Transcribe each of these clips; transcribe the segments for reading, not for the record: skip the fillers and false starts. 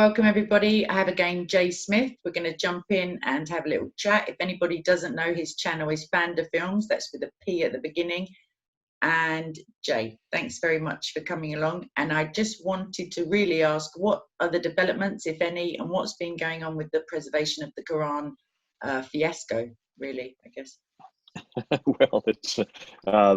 welcome everybody. I have again Jay Smith. We're going to jump in and have a little chat. If anybody doesn't know, his channel is Fanda Films. That's with a P at the beginning. And Jay, thanks very much for coming along. And I just wanted to really ask, what are the developments, if any, and what's been going on with the preservation of the Quran fiasco, really, I guess. Well, it's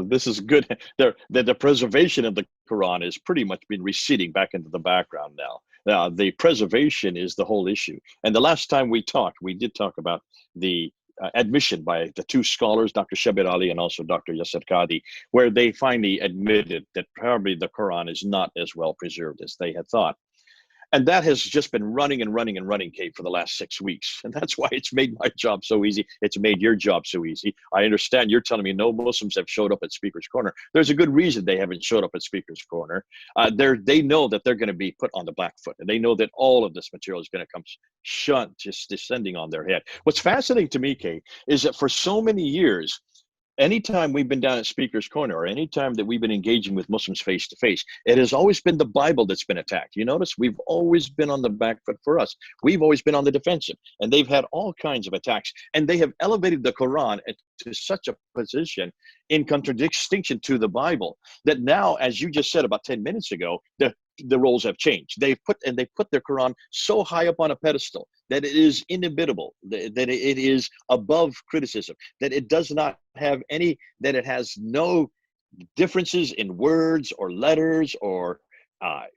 this is good. The preservation of the Quran has pretty much been receding back into the background now. The preservation is the whole issue. And the last time we talked, we did talk about the admission by the two scholars, Dr. Shabir Ali and also Dr. Yasir Qadhi, where they finally admitted that probably the Quran is not as well preserved as they had thought. And that has just been running and running and running, Kate, for the last 6 weeks. And that's why it's made my job so easy. It's made your job so easy. I understand you're telling me no Muslims have showed up at Speaker's Corner. There's a good reason they haven't showed up at Speaker's Corner. They know that they're going to be put on the back foot. And they know that all of this material is going to come just descending on their head. What's fascinating to me, Kate, is that for so many years, anytime we've been down at Speaker's Corner or anytime that we've been engaging with Muslims face to face, it has always been the Bible that's been attacked. You notice we've always been on the back foot for us. We've always been on the defensive, and they've had all kinds of attacks. And they have elevated the Quran to such a position in contradistinction to the Bible that now, as you just said about 10 minutes ago, the roles have changed. They put their Quran so high up on a pedestal that it is inimitable, that it is above criticism, that it does not have any, that it has no differences in words or letters or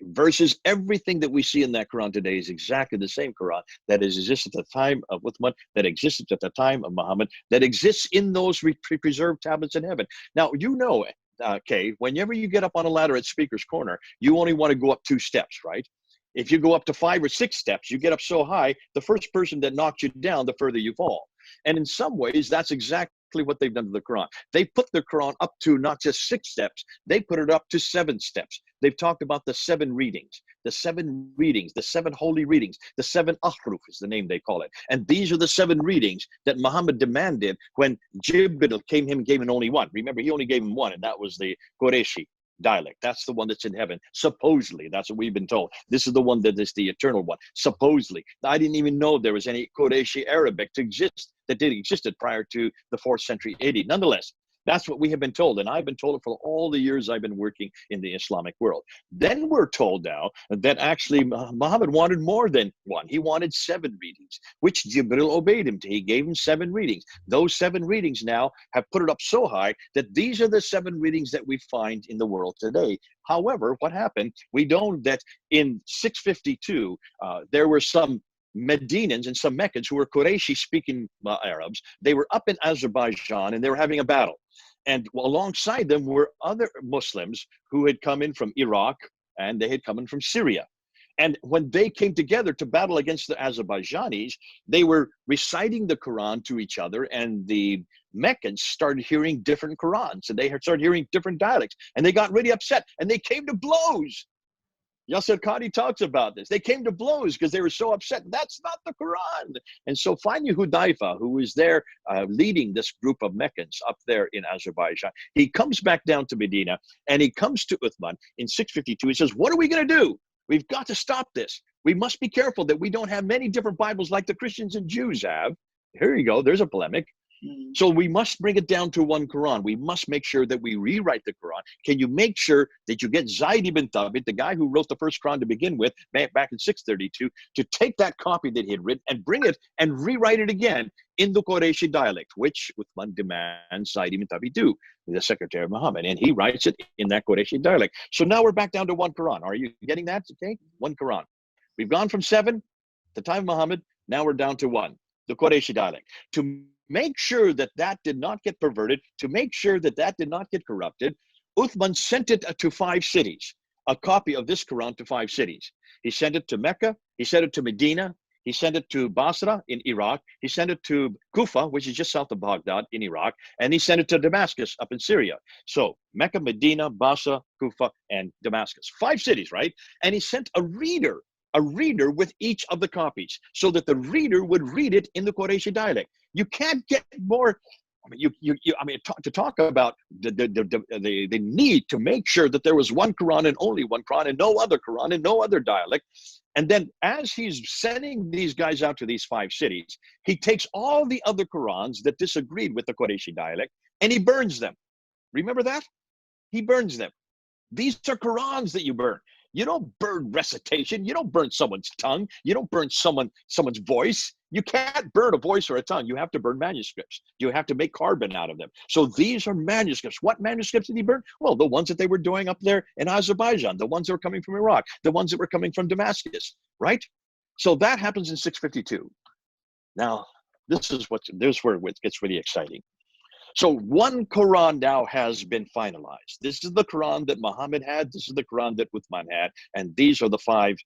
verses. Everything that we see in that Quran today is exactly the same Quran that existed at the time of Uthman, that existed at the time of Muhammad, that exists in those preserved tablets in heaven. Now, you know, Kay, whenever you get up on a ladder at Speaker's Corner, you only want to go up 2 steps, right? If you go up to 5 or 6 steps, you get up so high, the first person that knocks you down, the further you fall. And in some ways, that's exactly what they've done to the Quran. They put the Quran up to not just 6 steps, they put it up to 7 steps. They've talked about the 7 readings, the 7 holy readings, the 7 ahruf is the name they call it. And these are the 7 readings that Muhammad demanded when Jibril came him and gave him only one. Remember, he only gave him one, and that was the Qurayshi dialect. That's the one that's in heaven. Supposedly, that's what we've been told. This is the one that is the eternal one. Supposedly. I didn't even know there was any Qurayshi Arabic to exist that did existed prior to the 4th century AD. Nonetheless, that's what we have been told, and I've been told it for all the years I've been working in the Islamic world. Then we're told now that actually Muhammad wanted more than one. He wanted 7 readings, which Jibril obeyed him to. He gave him 7 readings. Those 7 readings now have put it up so high that these are the 7 readings that we find in the world today. However, what happened, we know that in 652, there were some Medinans and some Meccans who were Qurayshi-speaking Arabs. They were up in Azerbaijan and they were having a battle. And alongside them were other Muslims who had come in from Iraq and they had come in from Syria. And when they came together to battle against the Azerbaijanis, they were reciting the Quran to each other, and the Meccans started hearing different Qurans, and they started hearing different dialects, and they got really upset, and they came to blows. Yasir Qadhi talks about this. They came to blows because they were so upset. That's not the Quran. And so finally Hudayfa, who was there leading this group of Meccans up there in Azerbaijan, he comes back down to Medina, and he comes to Uthman in 652. He says, what are we going to do? We've got to stop this. We must be careful that we don't have many different Bibles like the Christians and Jews have. Here you go. There's a polemic. So we must bring it down to one Quran. We must make sure that we rewrite the Quran. Can you make sure that you get Zayd ibn Thabit, the guy who wrote the first Quran to begin with, back in 632, to take that copy that he had written and bring it and rewrite it again in the Qurayshi dialect, which Uthman demands Zayd ibn Thabit do, the secretary of Muhammad, and he writes it in that Qurayshi dialect. So now we're back down to one Quran. Are you getting that? Okay, one Quran. We've gone from 7 at the time of Muhammad. Now we're down to 1, the Qurayshi dialect. To make sure that that did not get perverted, to make sure that that did not get corrupted, Uthman sent it to 5 cities, a copy of this Quran to 5 cities. He sent it to Mecca, he sent it to Medina, he sent it to Basra in Iraq, he sent it to Kufa, which is just south of Baghdad in Iraq, and he sent it to Damascus up in Syria. So Mecca, Medina, Basra, Kufa, and Damascus. 5 cities, right? And he sent a reader with each of the copies so that the reader would read it in the Qurayshi dialect. You can't get more. I mean, to talk about the need to make sure that there was one Quran and only one Quran and no other Quran and no other dialect. And then as he's sending these guys out to these 5 cities, he takes all the other Qurans that disagreed with the Qurayshi dialect and he burns them. Remember that? He burns them. These are Qurans that you burn. You don't burn recitation. You don't burn someone's tongue. You don't burn someone's voice. You can't burn a voice or a tongue. You have to burn manuscripts. You have to make carbon out of them. So these are manuscripts. What manuscripts did he burn? Well, the ones that they were doing up there in Azerbaijan, the ones that were coming from Iraq, the ones that were coming from Damascus, right? So that happens in 652. Now, this is where it gets really exciting. So one Quran now has been finalized. This is the Quran that Muhammad had. This is the Quran that Uthman had. And these are the 5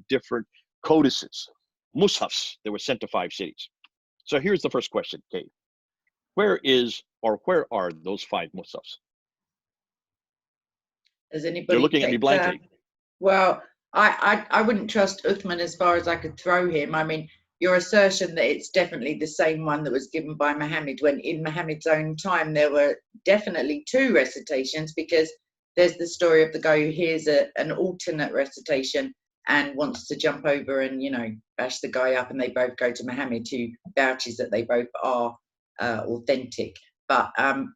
different codices, mushafs, that were sent to 5 cities. So here's the first question, Kate. Where are those 5 mushafs? Does anybody? You're looking at me blankly. Well, I wouldn't trust Uthman as far as I could throw him. I mean, your assertion that it's definitely the same one that was given by Muhammad, when in Muhammad's own time there were definitely 2 recitations, because there's the story of the guy who hears an alternate recitation and wants to jump over and, you know, bash the guy up, and they both go to Muhammad, who vouches that they both are authentic. But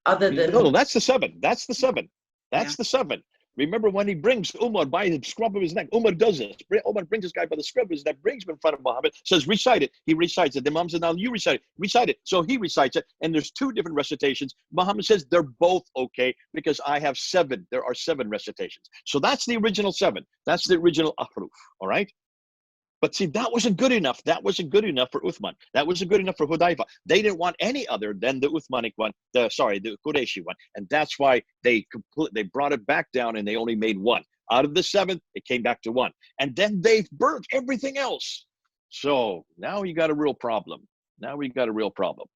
other than... No, that's the 7. That's the 7. That's the 7. Remember when he brings Umar by the scruff of his neck? Umar does this. Umar brings this guy by the scruff of his neck, brings him in front of Muhammad, says, recite it. He recites it. The Imam says, now you recite it. Recite it. So he recites it. And there's 2 different recitations. Muhammad says, they're both okay because I have 7. There are 7 recitations. So that's the original 7. That's the original ahruf. All right? But see, that wasn't good enough. That wasn't good enough for Uthman. That wasn't good enough for Hudayfa. They didn't want any other than the Uthmanic one, the Qurayshi one. And that's why they brought it back down and they only made 1. Out of the 7, it came back to 1. And then they burnt everything else. So now you got a real problem. Now we got a real problem.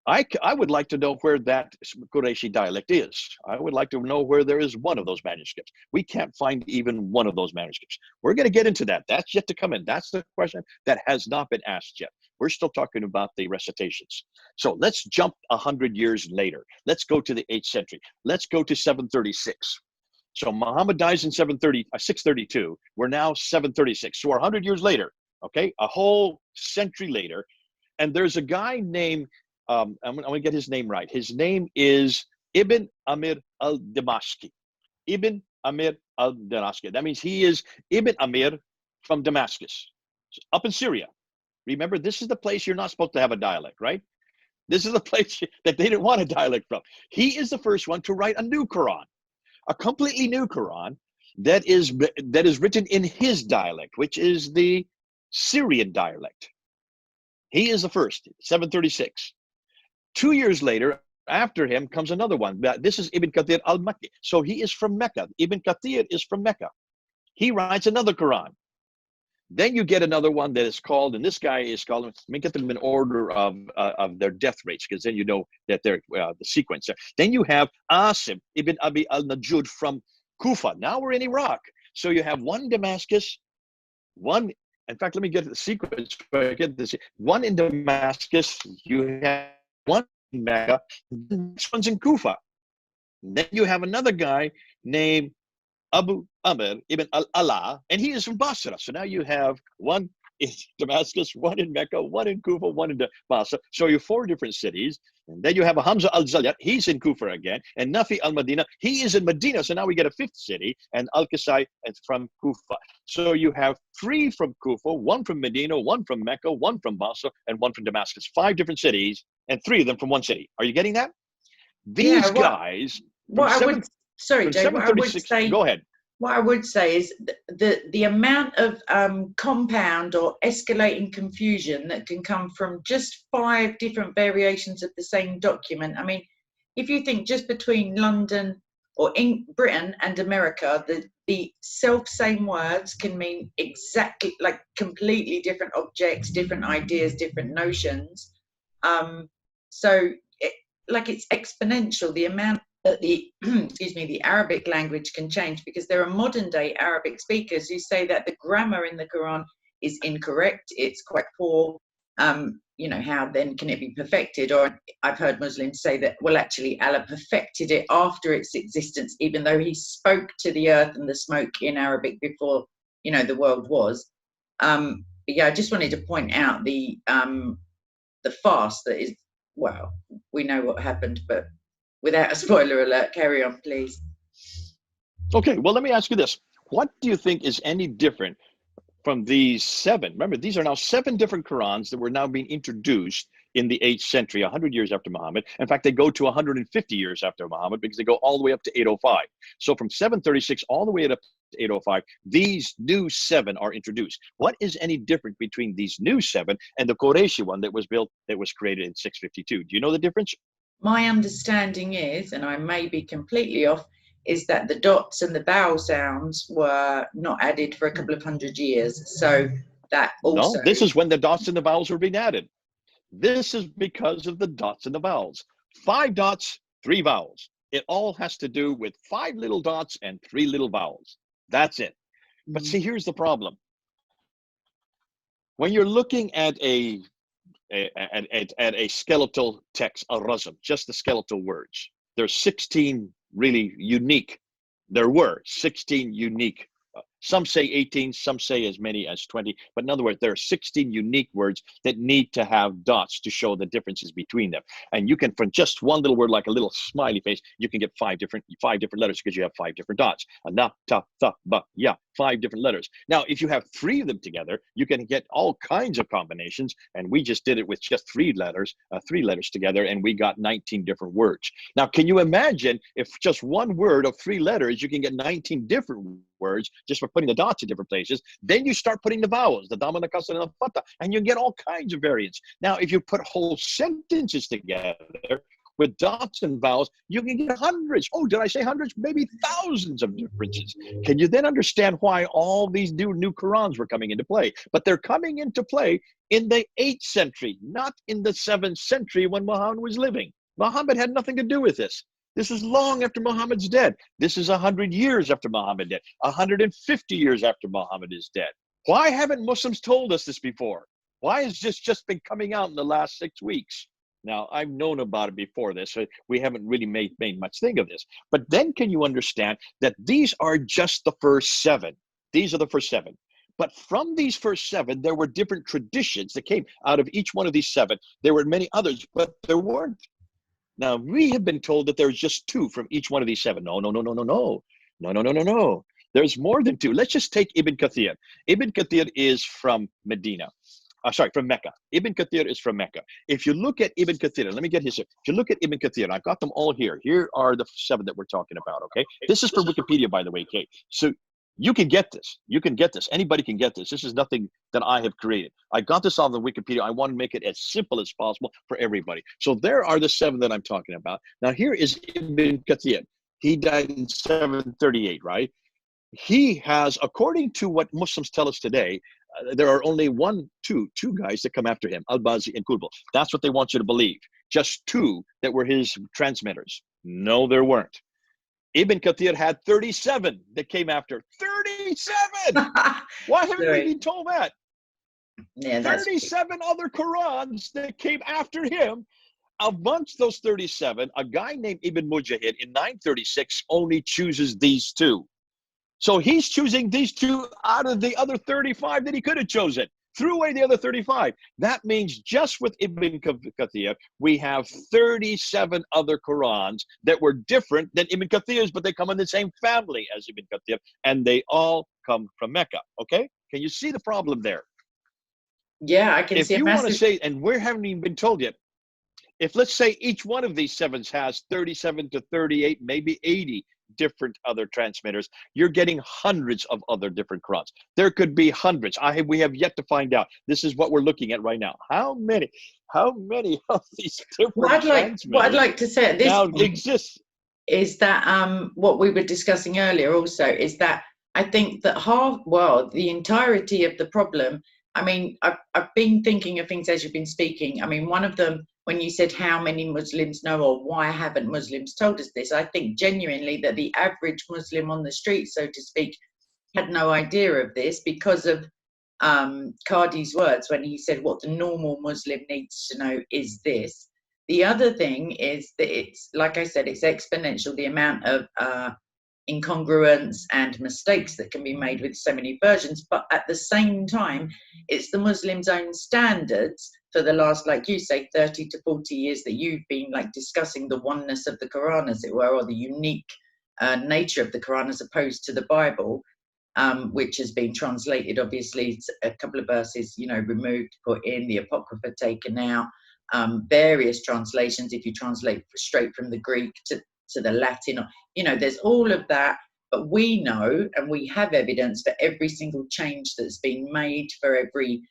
I would like to know where that Qurayshi dialect is. I would like to know where there is one of those manuscripts. We can't find even one of those manuscripts. We're going to get into that. That's yet to come in. That's the question that has not been asked yet. We're still talking about the recitations. So let's jump 100 years later. Let's go to the 8th century. Let's go to 736. So Muhammad dies in 632. We're now 736. So we're 100 years later, okay? A whole century later. And there's a guy named, I'm going to get his name right. His name is Ibn Amir al-Damashqi. Ibn Amir al-Damashqi. That means he is Ibn Amir from Damascus, up in Syria. Remember, this is the place you're not supposed to have a dialect, right? This is the place that they didn't want a dialect from. He is the first one to write a new Quran, a completely new Quran that is written in his dialect, which is the Syrian dialect. He is the first, 736. 2 years later, after him comes another one. This is Ibn Kathir al-Makki. So he is from Mecca. Ibn Kathir is from Mecca. He writes another Quran. Then you get another one that is called, and this guy is called, let me get them in order of their death rates, because then you know that they're the sequence. Then you have Asim Ibn Abi al-Najud from Kufa. Now we're in Iraq. So you have one Damascus, one, in fact, let me get the sequence. Get this. One in Damascus, you have one in Mecca, the next one's in Kufa. Then you have another guy named Abu Amr ibn al-Ala, and he is from Basra. So now you have one in Damascus, one in Mecca, one in Kufa, one in Basra. So you have 4 different cities. And then you have a Hamza al-Zayyat, he's in Kufa again, and Nafi al-Madina, he is in Medina. So now we get a 5th city, and al-Qasai is from Kufa. So you have 3 from Kufa, 1 from Medina, 1 from Mecca, 1 from Basra, and 1 from Damascus. 5 different cities, and 3 of them from one city. Are you getting that? These guys. What I would say. Go ahead. What I would say is the amount of compound or escalating confusion that can come from just 5 different variations of the same document. I mean, if you think just between London or in Britain and America, the self-same words can mean exactly, like, completely different objects, different ideas, different notions. So it's exponential, the amount that the the Arabic language can change, because there are modern day Arabic speakers who say that the grammar in the Quran is incorrect, it's quite poor. How then can it be perfected? Or I've heard Muslims say that, well, actually Allah perfected it after its existence, even though he spoke to the earth and the smoke in Arabic before you know, the world was. But yeah, I just wanted to point out the fast that is, well, we know what happened, but without a spoiler alert, carry on, please. Okay, well, let me ask you this. What do you think is any different from these 7? Remember, these are now 7 different Qurans that were now being introduced in the 8th century, 100 years after Muhammad. In fact, they go to 150 years after Muhammad because they go all the way up to 805. So from 736 all the way up to 805, these new 7 are introduced. What is any different between these new 7 and the Qurayshi one that was built, that was created in 652? Do you know the difference? My understanding is, and I may be completely off, is that the dots and the vowel sounds were not added for a couple of 100 years. So that also. No, this is when the dots and the vowels were being added. This is because of the dots and the vowels. 5 dots, 3 vowels. It all has to do with 5 little dots and 3 little vowels. That's it. But see, here's the problem. When you're looking at a skeletal text, a razm, just the skeletal words, there's 16 really unique. There were 16 unique. Some say 18, some say as many as 20. But in other words, there are 16 unique words that need to have dots to show the differences between them. And you can, from just one little word like a little smiley face, you can get 5 different letters because you have 5 different dots. Na, ta, tha, ba, ya, 5 different letters. Now, if you have 3 of them together, you can get all kinds of combinations. And we just did it with just 3 letters together, and we got 19 different words. Now, can you imagine if just one word of 3 letters, you can get 19 different words just for putting the dots in different places? Then you start putting the vowels, the dhamma, the kasra, and the fatha, and you get all kinds of variants. Now, if you put whole sentences together with dots and vowels, you can get hundreds. Oh, did I say hundreds? Maybe thousands of differences. Can you then understand why all these new Qurans were coming into play? But they're coming into play in the 8th century, not in the 7th century when Muhammad was living. Muhammad had nothing to do with this. This is long after Muhammad's dead. This is 100 years after Muhammad dead, 150 years after Muhammad is dead. Why haven't Muslims told us this before? Why has this just been coming out in the last 6 weeks? Now, I've known about it before this, so we haven't really made much thing of this. But then can you understand that these are just the first 7? These are the first 7. But from these first 7, there were different traditions that came out of each one of these 7. There were many others, but there weren't. Now, we have been told that there's just 2 from each one of these 7. No. There's more than 2. Let's just take Ibn Kathir. Ibn Kathir is from Medina. From Mecca. Ibn Kathir is from Mecca. If you look at Ibn Kathir, let me get his. If you look at Ibn Kathir, I've got them all here. Here are the 7 that we're talking about, okay? This is for Wikipedia, by the way, Kate. So you can get this. You can get this. Anybody can get this. This is nothing that I have created. I got this off the Wikipedia. I want to make it as simple as possible for everybody. So there are the 7 that I'm talking about. Now here is Ibn Kathir. He died in 738, right? He has, according to what Muslims tell us today, there are only two guys that come after him, Al-Bazi and Qutb. That's what they want you to believe. Just 2 that were his transmitters. No, there weren't. Ibn Kathir had 37 that came after. 37! Why haven't we been told that? Yeah, 37 other Qurans that came after him. Amongst those 37, a guy named Ibn Mujahid in 936 only chooses these 2. So he's choosing these 2 out of the other 35 that he could have chosen. Threw away the other 35. That means just with Ibn Kathir, we have 37 other Qurans that were different than Ibn Kathir's, but they come in the same family as Ibn Kathir, and they all come from Mecca. Okay? Can you see the problem there? Yeah, I can see. If you want to say, and we haven't even been told yet, if let's say each one of these 7s has 37 to 38, maybe 80 different other transmitters, you're getting hundreds of other different Qurans. There could be hundreds. We have yet to find out. This is what we're looking at right now. How many of these different transmitters what I'd like to say at this now point exists is that what we were discussing earlier also is that I think that the entirety of the problem, I mean, I've been thinking of things as you've been speaking. I mean, one of them, when you said how many Muslims know or why haven't Muslims told us this, I think genuinely that the average Muslim on the street, so to speak, had no idea of this because of Qadi's words when he said what the normal Muslim needs to know is this. The other thing is that it's, like I said, it's exponential, the amount of incongruence and mistakes that can be made with so many versions. But at the same time, it's the Muslims' own standards for the last, like you say, 30 to 40 years that you've been like discussing the oneness of the Quran, as it were, or the unique nature of the Quran as opposed to the Bible, which has been translated, obviously, a couple of verses, you know, removed, put in, the Apocrypha taken out, various translations, if you translate straight from the Greek to the Latin, you know, there's all of that. But we know, and we have evidence for every single change that's been made, for every,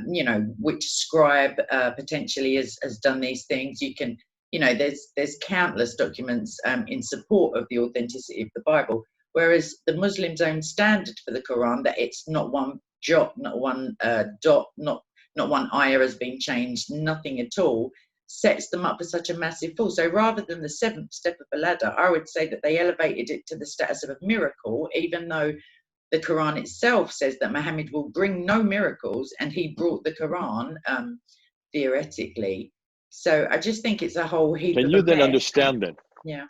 you know, which scribe potentially has done these things. You can, you know, there's countless documents in support of the authenticity of the Bible. Whereas the Muslims' own standard for the Quran, that it's not one jot, not one dot, not one ayah has been changed, nothing at all, sets them up for such a massive fall. So rather than the seventh step of the ladder, I would say that they elevated it to the status of a miracle, even though the Quran itself says that Muhammad will bring no miracles, and he brought the Quran theoretically. So I just think it's a whole heap of Can you then mess. understand that? Yeah.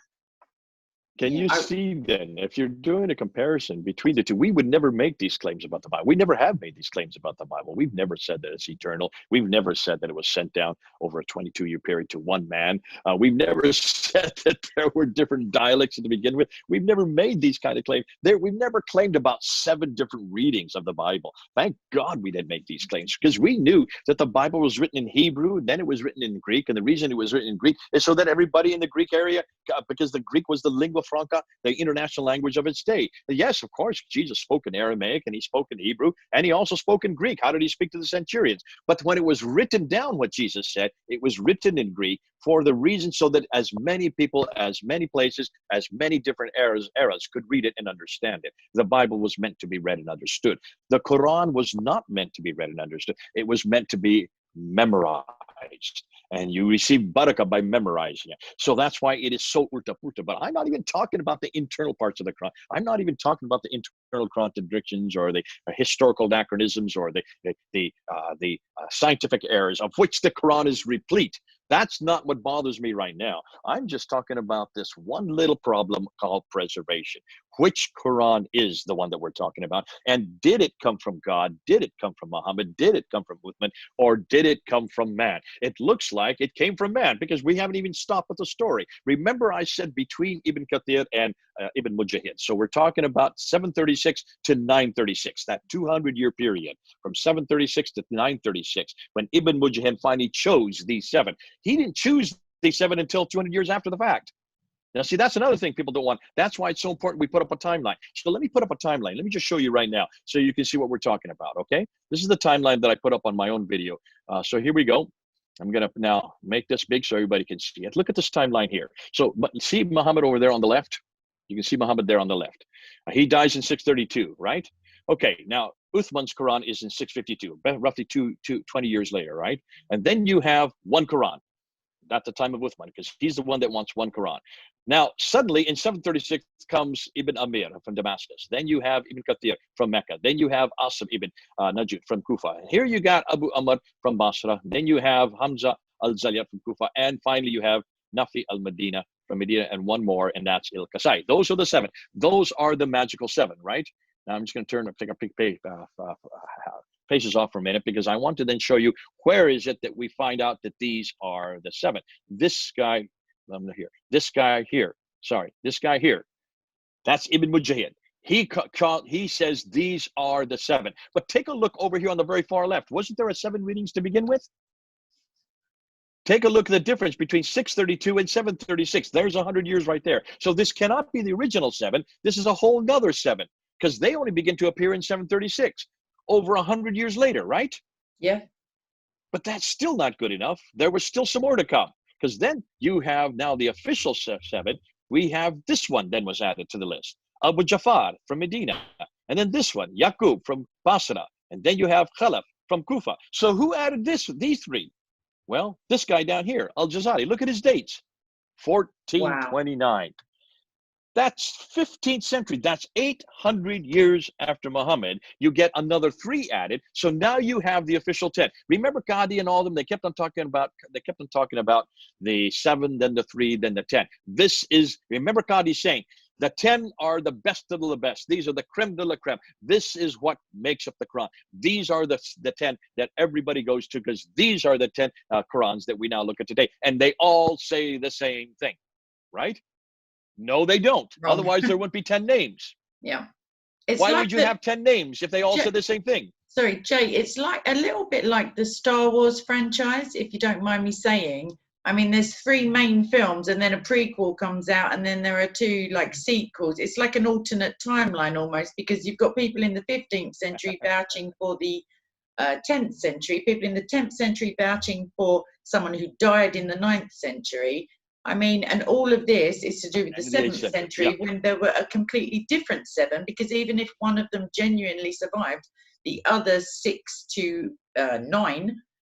Can you see then, if you're doing a comparison between the two, we would never make these claims about the Bible. We never have made these claims about the Bible. We've never said that it's eternal. We've never said that it was sent down over a 22-year period to one man. We've never said that there were different dialects to begin with. We've never made these kind of claims. We've never claimed about 7 different readings of the Bible. Thank God we didn't make these claims, because we knew that the Bible was written in Hebrew, then it was written in Greek. And the reason it was written in Greek is so that everybody in the Greek area, because the Greek was the lingua franca, the international language of its day. Yes, of course, Jesus spoke in Aramaic and he spoke in Hebrew, and he also spoke in Greek. How did he speak to the centurions? But when it was written down, what Jesus said, it was written in Greek for the reason so that as many people, as many places, as many different eras could read it and understand it. The Bible was meant to be read and understood. The Quran was not meant to be read and understood. It was meant to be memorized, and you receive barakah by memorizing it. So that's why it is so ulta-purta. But I'm not even talking about the internal parts of the Quran. I'm not even talking about the internal contradictions or the historical anachronisms or the scientific errors of which the Quran is replete. That's not what bothers me right now. I'm just talking about this one little problem called preservation. Which Quran is the one that we're talking about? And did it come from God? Did it come from Muhammad? Did it come from Uthman? Or did it come from man? It looks like it came from man, because we haven't even stopped at the story. Remember, I said between Ibn Kathir and Ibn Mujahid. So we're talking about 736 to 936, that 200-year period from 736 to 936, when Ibn Mujahid finally chose these 7. He didn't choose these 7 until 200 years after the fact. Now, see, that's another thing people don't want. That's why it's so important we put up a timeline. So let me put up a timeline. Let me just show you right now so you can see what we're talking about, okay? This is the timeline that I put up on my own video. So here we go. I'm going to now make this big so everybody can see it. Look at this timeline here. So see Muhammad over there on the left? You can see Muhammad there on the left. He dies in 632, right? Okay, now Uthman's Quran is in 652, roughly 20 years later, right? And then you have one Quran at the time of Uthman, because he's the one that wants one Quran. Now, suddenly in 736 comes Ibn Amir from Damascus. Then you have Ibn Kathir from Mecca. Then you have Asim Ibn Najud from Kufa. And here you got Abu Amr from Basra. Then you have Hamza al-Zayyat from Kufa. And finally, you have Nafi al-Madina from Medina, and one more, and that's Il-Kasai. Those are the 7. Those are the magical 7, right? Now I'm just going to take a big pages off for a minute, because I want to then show you where is it that we find out that these are the 7. This guy, this guy here, that's Ibn Mujahid. He says these are the 7. But take a look over here on the very far left. Wasn't there a 7 readings to begin with? Take a look at the difference between 632 and 736. There's 100 years right there. So this cannot be the original 7. This is a whole nother 7, because they only begin to appear in 736, over 100 years later, right? Yeah. But that's still not good enough. There was still some more to come, because then you have now the official 7. We have this one then was added to the list. Abu Jafar from Medina. And then this one, Yaqub from Basra. And then you have Khalaf from Kufa. So who added these 3? Well, this guy down here, Al-Jazari. Look at his dates. 1429. Wow. That's 15th century. That's 800 years after Muhammad. You get another 3 added. So now you have the official 10. Remember Qadi and all of them? They kept on talking about the 7, then the 3, then the 10. This is, remember Qadi saying, The 10 are the best of the best. These are the creme de la creme. This is what makes up the Quran. These are the 10 that everybody goes to, because these are the 10 Qurans that we now look at today. And they all say the same thing, right? No, they don't. Wrong. Otherwise, there wouldn't be 10 names. Yeah. It's Why like would you have 10 names if they all said the same thing? Sorry, Jay, it's like a little bit like the Star Wars franchise, if you don't mind me saying. I mean, there's 3 main films and then a prequel comes out and then there are 2 like sequels. It's like an alternate timeline almost, because you've got people in the 15th century vouching for the 10th century, people in the 10th century vouching for someone who died in the 9th century. I mean, and all of this is to do with the 7th century, when there were a completely different 7, because even if one of them genuinely survived, the other 6 to 9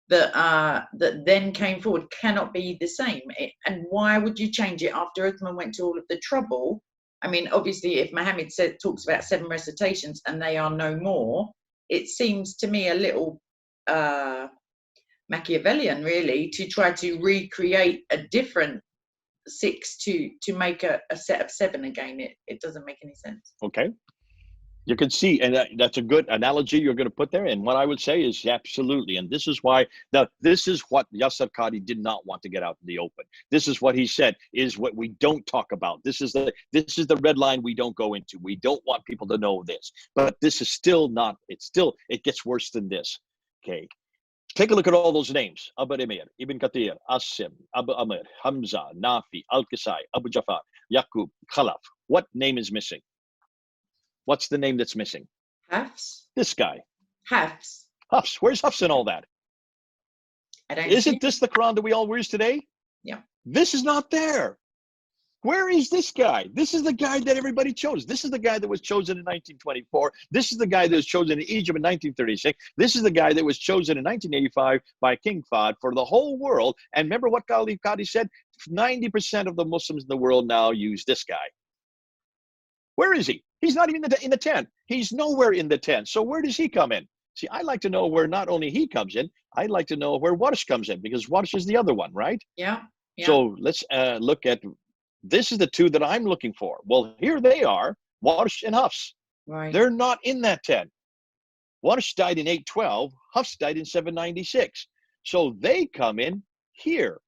that then came forward cannot be the same. And why would you change it after Uthman went to all of the trouble? I mean, obviously, if Muhammad talks about 7 recitations and they are no more, it seems to me a little Machiavellian, really, to try to recreate a different 6 to make a set of 7 again. It doesn't make any sense. Okay. You can see, and that's a good analogy you're going to put there. And what I would say is absolutely. And this is why, this is what Yasir Qadhi did not want to get out in the open. This is what he said is what we don't talk about. This is the red line we don't go into. We don't want people to know this. But this is still not, it gets worse than this. Okay. Take a look at all those names. Abu Emir, Ibn Kathir, Asim, Abu Amr, Hamza, Nafi, Al-Kisai, Abu Jafar, Yaqub, Khalaf. What name is missing? What's the name that's missing? Hafs. This guy. Hafs. Hafs. Where's Hafs in all that? Isn't this the Quran that we all use today? Yeah. This is not there. Where is this guy? This is the guy that everybody chose. This is the guy that was chosen in 1924. This is the guy that was chosen in Egypt in 1936. This is the guy that was chosen in 1985 by King Fahd for the whole world. And remember what Qadhi said? 90% of the Muslims in the world now use this guy. Where is he? He's not even in the 10. He's nowhere in the 10. So where does he come in? See, I like to know where not only he comes in, I'd like to know where Warsh comes in, because Warsh is the other one, right? Yeah. So let's look at, this is the 2 that I'm looking for. Well, here they are, Warsh and Hafs. Right. They're not in that 10. Warsh died in 812, Hafs died in 796. So they come in here.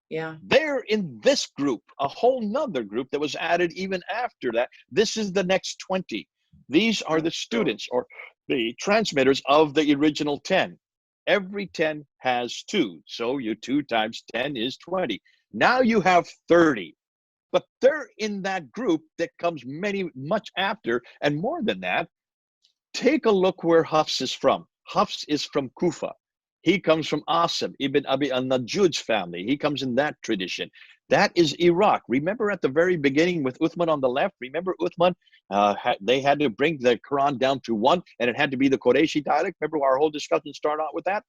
Yeah. They're in this group, a whole nother group that was added even after that. This is the next 20. These are the students or the transmitters of the original 10. Every 10 has 2. So you 2 times 10 is 20. Now you have 30. But they're in that group that comes much after, and more than that. Take a look where Hafs is from. Hafs is from Kufa. He comes from Asim, Ibn Abi al-Najjud's family. He comes in that tradition. That is Iraq. Remember at the very beginning with Uthman on the left? Remember Uthman? They had to bring the Quran down to 1, and it had to be the Qurayshi dialect. Remember our whole discussion started out with that?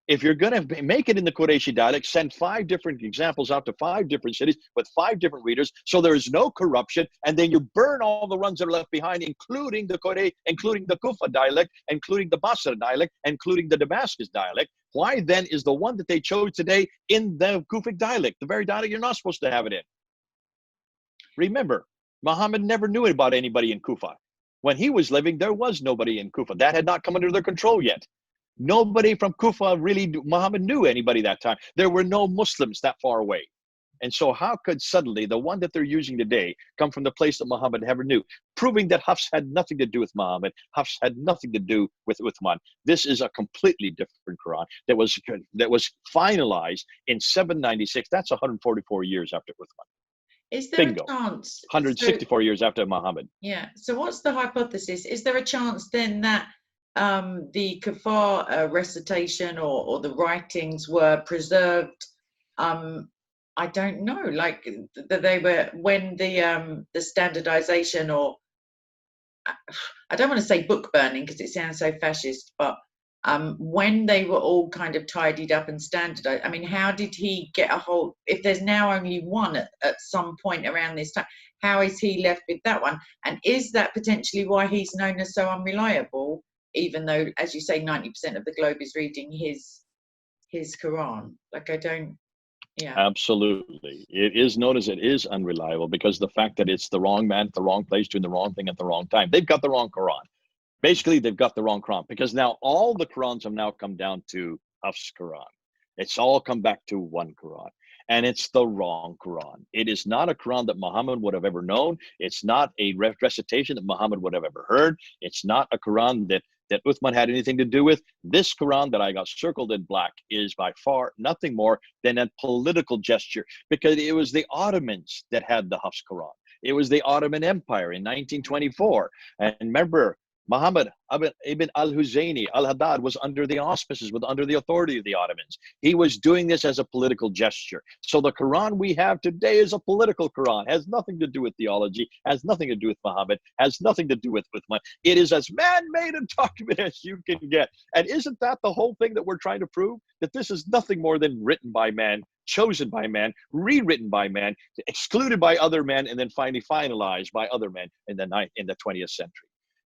If you're going to make it in the Qurayshi dialect, send 5 different examples out to 5 different cities with 5 different readers, so there is no corruption, and then you burn all the ones that are left behind, including the Kufa dialect, including the Basra dialect, including the Damascus dialect. Why then is the one that they chose today in the Kufic dialect, the very dialect you're not supposed to have it in? Remember, Muhammad never knew about anybody in Kufa. When he was living, there was nobody in Kufa. That had not come under their control yet. Nobody from Kufa really, Muhammad knew anybody that time. There were no Muslims that far away. And so how could suddenly the one that they're using today come from the place that Muhammad never knew? Proving that Hafs had nothing to do with Muhammad. Hafs had nothing to do with Uthman. This is a completely different Quran that was finalized in 796. That's 144 years after Uthman. Is there a chance? 164 years after Muhammad. Yeah. So what's the hypothesis? Is there a chance then that the Kafar recitation or the writings were preserved? I don't know, like that they were when the standardization, or I don't want to say book burning because it sounds so fascist, but when they were all kind of tidied up and standardized. I mean, how did he get a hold? If there's now only one at some point around this time, how is he left with that one? And is that potentially why he's known as so unreliable? Even though, as you say, 90% of the globe is reading his Quran. Like, I don't. Yeah. Absolutely. It is known as it is unreliable because the fact that it's the wrong man at the wrong place doing the wrong thing at the wrong time. They've got the wrong Quran. Basically, they've got the wrong Quran because now all the Qurans have now come down to Hafs Quran. It's all come back to one Quran. And it's the wrong Quran. It is not a Quran that Muhammad would have ever known. It's not a recitation that Muhammad would have ever heard. It's not a Quran that Uthman had anything to do with. This Quran that I got circled in black is by far nothing more than a political gesture because it was the Ottomans that had the Hafs Quran. It was the Ottoman Empire in 1924. And remember, Muhammad ibn al-Husayni al-Haddad was under the auspices, under the authority of the Ottomans. He was doing this as a political gesture. So the Quran we have today is a political Quran. Has nothing to do with theology, has nothing to do with Muhammad, has nothing to do with Uthman. It is as man-made a document as you can get. And isn't that the whole thing that we're trying to prove? That this is nothing more than written by man, chosen by man, rewritten by man, excluded by other men, and then finally finalized by other men in the 20th century.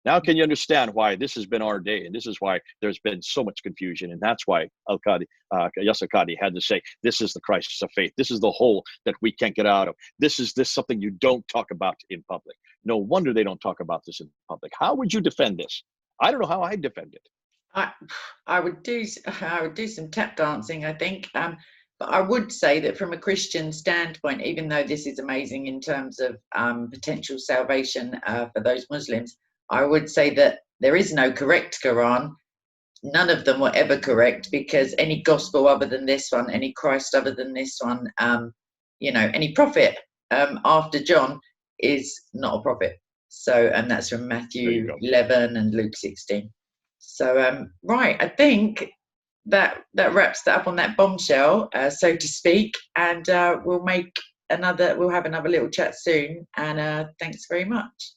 Now, can you understand why this has been our day? And this is why there's been so much confusion. And that's why Yasir Qadhi had to say, this is the crisis of faith. This is the hole that we can't get out of. This is something you don't talk about in public. No wonder they don't talk about this in public. How would you defend this? I don't know how I'd defend it. I would do some tap dancing, I think. But I would say that from a Christian standpoint, even though this is amazing in terms of potential salvation for those Muslims, I would say that there is no correct Quran. None of them were ever correct because any gospel other than this one, any Christ other than this one, any prophet after John is not a prophet. So, and that's from Matthew 11 and Luke 16. So, right, I think that wraps that up on that bombshell, so to speak. And we'll have another little chat soon. And thanks very much.